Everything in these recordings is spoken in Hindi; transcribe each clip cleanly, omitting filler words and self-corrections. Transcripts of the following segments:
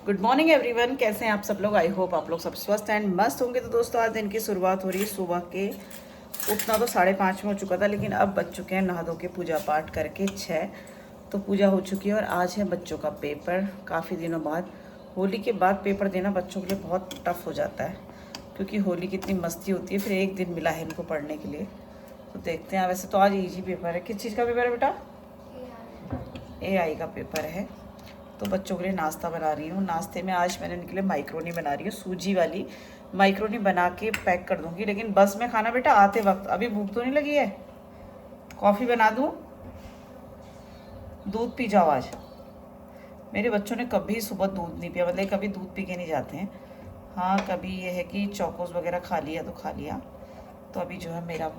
गुड मॉर्निंग एवरीवन, कैसे हैं आप सब लोग। आई होप आप लोग सब स्वस्थ एंड मस्त होंगे। तो दोस्तों आज दिन की शुरुआत हो रही है सुबह के। उठना तो 5:30 में हो चुका था, लेकिन अब बच चुके हैं नहा धो के पूजा पाठ करके 6। तो पूजा हो चुकी है और आज है बच्चों का पेपर। काफ़ी दिनों बाद, होली के बाद पेपर देना बच्चों के लिए बहुत टफ हो जाता है, क्योंकि होली की इतनी मस्ती होती है। फिर एक दिन मिला है इनको पढ़ने के लिए, तो देखते हैं। वैसे तो आज ईजी पेपर है। किस चीज़ का पेपर है बेटा? AI का पेपर है। तो बच्चों के लिए नाश्ता बना रही हूँ। नाश्ते में आज मैंने इनके लिए माइक्रोनी बना रही हूँ, सूजी वाली माइक्रोनी बना के पैक कर दूँगी। लेकिन बस में खाना बेटा आते वक्त। अभी भूख तो नहीं लगी है? कॉफ़ी बना दूँ? दूध पी जाओ आज। मेरे बच्चों ने कभी सुबह दूध नहीं पिया, मतलब कभी दूध पी के नहीं जाते हैं। हाँ, कभी ये है कि चौकोस वगैरह खा लिया तो खा लिया। तो अभी जो है मेरा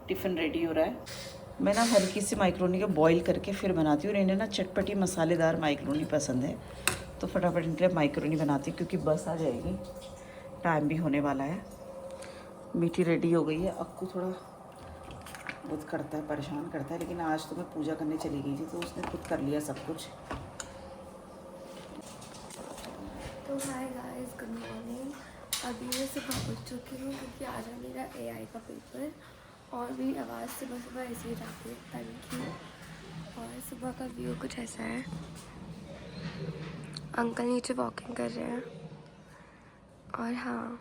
टिफ़िन रेडी हो रहा है। मैं ना हल्की सी माइक्रोनी को बॉईल करके फिर बनाती हूँ। और इन्हें ना चटपटी मसालेदार माइक्रोनी पसंद है, तो फटाफट इनके लिए माइक्रोनी बनाती हूँ, क्योंकि बस आ जाएगी, टाइम भी होने वाला है। मीठी रेडी हो गई है। अक्कू थोड़ा बहुत करता है, परेशान करता है, लेकिन आज तो मैं पूजा करने चली गई थी तो उसने खुद कर लिया सब कुछ। तो हाय गाइस, गुड मॉर्निंग। अभी मैं सुबह उठ चुकी हूँ क्योंकि आज है मेरा AI का पेपर। और मेरी आवाज़ सुबह सुबह ऐसी ही जाती है, पता नहीं क्यों। और सुबह का व्यू कुछ ऐसा है। अंकल नीचे वॉकिंग कर रहे हैं। और हाँ,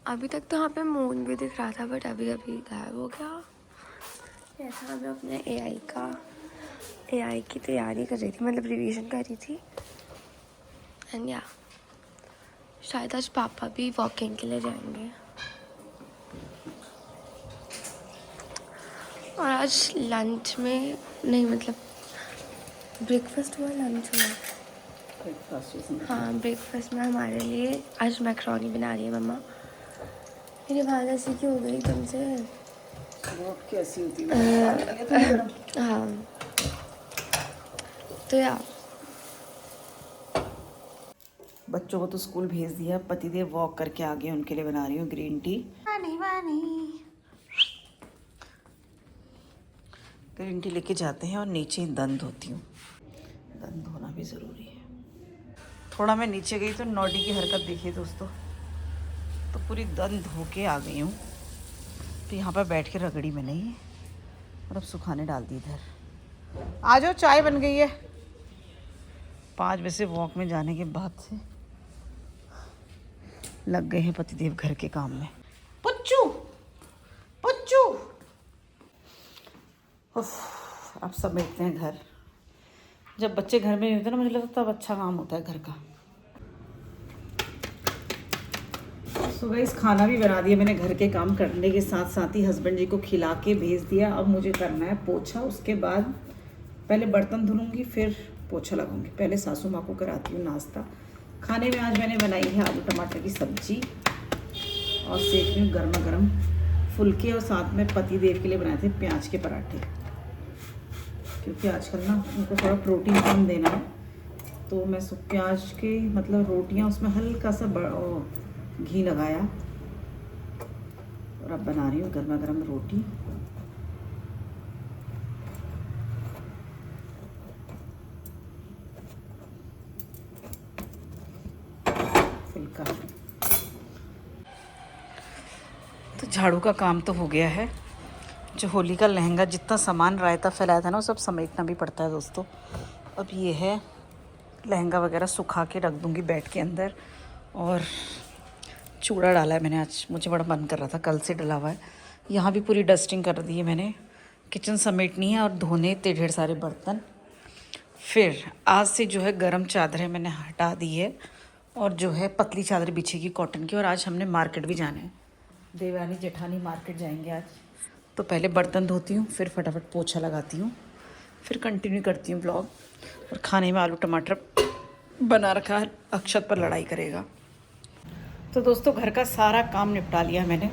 अभी तक तो यहाँ पे मून भी दिख रहा था, बट अभी अभी गायब हो गया। ऐसा मैं अपने AI की तैयारी कर रही थी, मतलब रिवीजन कर रही थी। एंड या शायद आज पापा भी वॉकिंग के लिए जाएंगे। और आज लंच में नहीं, मतलब ब्रेकफास्ट हुआ, लंच हुआ। ब्रेकफास्ट? हाँ, ब्रेकफास्ट में हमारे लिए आज मैक्रोनी बना रही है मम्मा। मेरी आवाज़ ऐसी क्यों हो गई तुमसे? कैसी होती है? हाँ, तो यार बच्चों को तो स्कूल भेज दिया, पतिदेव वॉक करके आ गए, उनके लिए बना रही हूँ ग्रीन टी। ग्रीन टी लेके जाते हैं और नीचे दंत धोती हूँ। दंत धोना भी ज़रूरी है। थोड़ा मैं नीचे गई तो नॉडी की हरकत देखिए दोस्तों, तो पूरी दंत धो के आ गई हूँ। तो यहाँ पर बैठ के रगड़ी में नहीं, और अब सुखाने डाल दी इधर। आ जाओ, चाय बन गई है। 5 बजे वॉक में जाने के बाद से लग गए हैं पतिदेव घर के काम में। पुच्चू पुच्चू। उफ, अब समेटते हैं घर। जब बच्चे घर में नहीं होते ना, मुझे लगता है तब अच्छा काम होता है घर का। सो गाइस, खाना भी बना दिया मैंने। घर के काम करने के साथ साथ ही हस्बैंड जी को खिला के भेज दिया। अब मुझे करना है पोछा। उसके बाद पहले बर्तन धुलूँगी, फिर पोछा लगाऊंगी। पहले सासू माँ को कराती हूँ नाश्ता। खाने में आज मैंने बनाई है आलू टमाटर की सब्जी, और सेक रही हूँ गर्मा गर्म फुलके। और साथ में पतिदेव के लिए बनाए थे प्याज के पराठे, क्योंकि आजकल ना उनको थोड़ा प्रोटीन कम देना है। तो मैं प्याज के मतलब रोटियां, उसमें हल्का सा घी लगाया, और अब बना रही हूँ गर्मा गर्म रोटी। फुल्का। तो झाड़ू का काम तो हो गया है। जो होली का लहंगा, जितना सामान रायता फैलाया था ना, वो सब समेटना भी पड़ता है दोस्तों। अब ये है लहंगा वगैरह सुखा के रख दूँगी बेड के अंदर। और चूड़ा डाला है मैंने आज, मुझे बड़ा मन कर रहा था, कल से डला हुआ है। यहाँ भी पूरी डस्टिंग कर दी है मैंने। किचन समेटनी है और धोने इतने ढेर सारे बर्तन। फिर आज से जो है गरम चादरें मैंने हटा दी है, और जो है पतली चादर बिछेगी कॉटन की। और आज हमने मार्केट भी जाना है, देवरानी जेठानी मार्केट जाएंगे आज। तो पहले बर्तन धोती हूँ, फिर फटाफट पोछा लगाती हूँ, फिर कंटिन्यू करती हूँ ब्लॉग। और खाने में आलू टमाटर बना रखा है, अक्षत पर लड़ाई करेगा। तो दोस्तों घर का सारा काम निपटा लिया मैंने,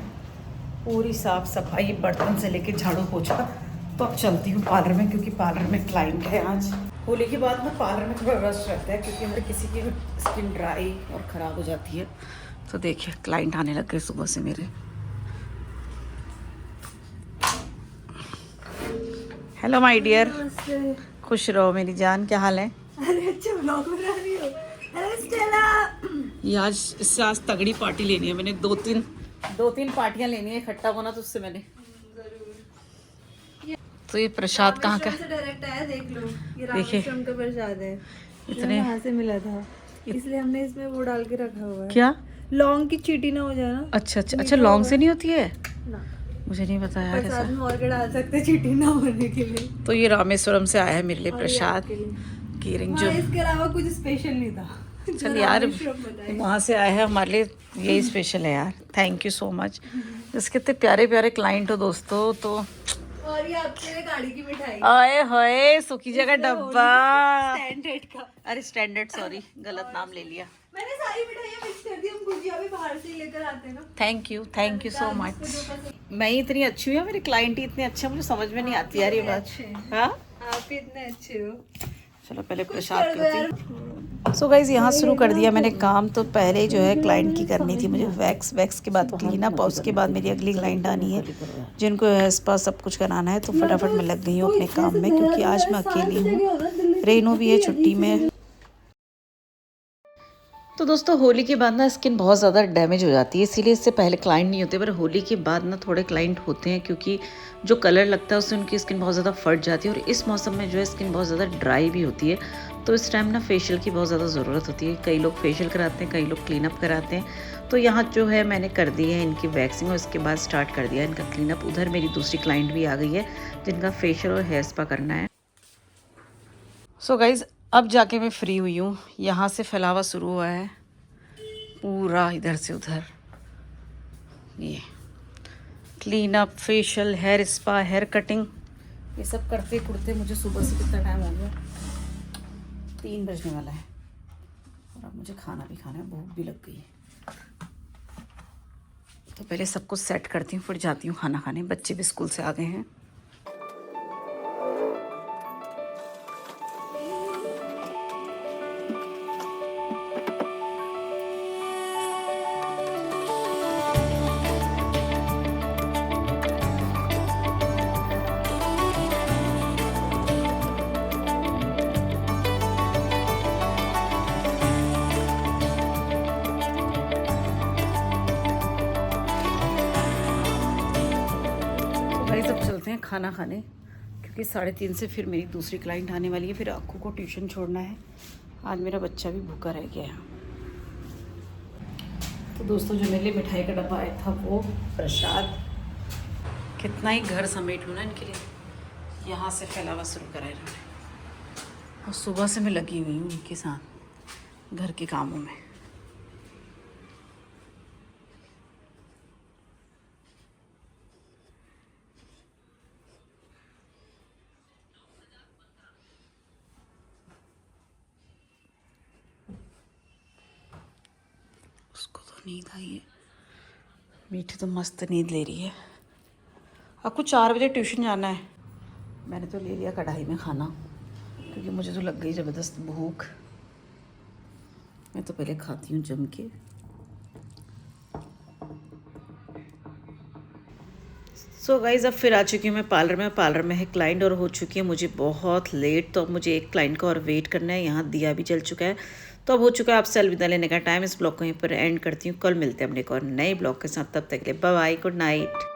पूरी साफ़ सफाई, बर्तन से लेके झाड़ू पोछा। तो अब चलती हूँ पार्लर में, क्योंकि पार्लर में क्लाइंट है आज। होली के बाद में पार्लर में थोड़ा रश रहता है, क्योंकि हर किसी की स्किन ड्राई और ख़राब हो जाती है। तो देखिए क्लाइंट आने लग गए सुबह से मेरे। हेलो माय डियर, खुश रहो मेरी जान, क्या हाल है? अरे अच्छा व्लॉग बना रही हो। Hello Stella. ये आज इससे आज तगड़ी पार्टी लेनी है मैंने, दो तीन पार्टियां लेनी है इकट्ठा होना तो उससे मैंने। तो ये प्रसाद कहाँ का? से डायरेक्ट आया, देख लो। ये देखिए रामेश्वरम का प्रसाद है, इतने वहाँ से मिला था, इसलिए हमने इसमें वो डाल के रखा हुआ है। क्या? लौंग की चीटी ना हो जाए ना। अच्छा अच्छा अच्छा, लौंग से नहीं होती है? ना, मुझे नहीं पता यार प्रसाद ऐसा। में और क्या डाल सकते हैं चीटी ना होने के लिए। तो ये रामेश्वरम से आया है मेरे लिए और ये प्रसाद आपके लिए। की रिंग हाँ, जो। इसके अलावा कुछ स्पेशल नहीं था। चल जो यार, रामेश्वरम बनाए। वहाँ से आया है हमारे लिए, यही स्पेशल है यार। Thank you so much. जैसे कितने प्यारे प्यारे क्लाइंट हो दोस्तों। तो और ये आपके लिए गाड़ी की मिठाई। आए होए सुखी जगह डब्बा। स्टैंडर्ड का। अरे स्टैंडर्ड, सॉरी गलत नाम ले लिया। मैंने सारी मिठाइयाँ मिक्स कर दी, हम गुजिया भी बाहर से ही लेकर आते हैं ना। Thank you so much. मैं ही इतनी अच्छी हूँ या मेरे क्लाइंट ही इतने अच्छे हैं, मुझे समझ में नहीं आती यार ये बात। हाँ, आप भी इतने अच्छे हो। चलो पहले प्रसाद करती। सो गाइज यहाँ शुरू कर दिया मैंने काम। तो पहले जो है क्लाइंट की करनी थी मुझे वैक्स के बाद क्लीन अप, और उसके बाद मेरी अगली क्लाइंट आनी है जिनको हेयर स्पा सब कुछ कराना है। तो फटाफट मैं लग गई हूँ अपने काम में, क्योंकि आज मैं अकेली हूँ, रेनू भी है छुट्टी में। तो दोस्तों होली के बाद ना स्किन बहुत ज़्यादा डैमेज हो जाती है, इसीलिए इससे पहले क्लाइंट नहीं होते, पर होली के बाद ना थोड़े क्लाइंट होते हैं, क्योंकि जो कलर लगता है उससे उनकी स्किन बहुत ज़्यादा फट जाती है, और इस मौसम में जो है स्किन बहुत ज़्यादा ड्राई भी होती है। तो इस टाइम ना फेशियल की बहुत ज़्यादा ज़रूरत होती है। कई लोग फेशियल कराते हैं, कई लोग क्लीन अप कराते हैं। तो यहाँ जो है मैंने कर दी है इनकी वैक्सिंग, और इसके बाद स्टार्ट कर दिया इनका क्लीन अप। उधर मेरी दूसरी क्लाइंट भी आ गई है जिनका फेशियल और हेयर स्पा करना है। सो गाइज अब जाके मैं फ्री हुई हूँ। यहाँ से फैलावा शुरू हुआ है पूरा इधर से उधर। ये clean up, facial, hair spa, hair cutting, ये सब करते करते मुझे सुबह से कितना टाइम हो गया, 3 बजने वाला है। और अब मुझे खाना भी खाना है, भूख भी लग गई है। तो पहले सब कुछ सेट करती हूँ, फिर जाती हूँ खाना खाने। बच्चे भी स्कूल से आ गए हैं। सब चलते हैं खाना खाने, क्योंकि 3:30 से फिर मेरी दूसरी क्लाइंट आने वाली है। फिर आँखों को ट्यूशन छोड़ना है। आज मेरा बच्चा भी भूखा रह गया है। तो दोस्तों जो मेरे लिए मिठाई का डब्बा आया था वो प्रसाद, कितना ही घर समेट लूँ ना इनके लिए। यहाँ से फैलावा शुरू करा इन्होंने, और सुबह से मैं लगी हुई हूँ उनके साथ घर के कामों में। उसको तो नींद आई है, मीठी तो मस्त नींद ले रही है। आपको 4 बजे ट्यूशन जाना है। मैंने तो ले लिया कढ़ाई में खाना, क्योंकि मुझे तो लग गई ज़बरदस्त भूख। मैं तो पहले खाती हूँ जम के। सो गाइज़ अब फिर आ चुकी हूँ मैं पार्लर में है क्लाइंट, और हो चुकी है मुझे बहुत लेट। तो अब मुझे एक क्लाइंट का और वेट करना है। यहाँ दिया भी जल चुका है, तो अब हो चुका है आपसे अलविदा लेने का टाइम। इस ब्लॉग को यहीं पर एंड करती हूँ। कल मिलते हैं अपने एक और नए ब्लॉग के साथ। तब तक के लिए बाय बाय, गुड नाइट।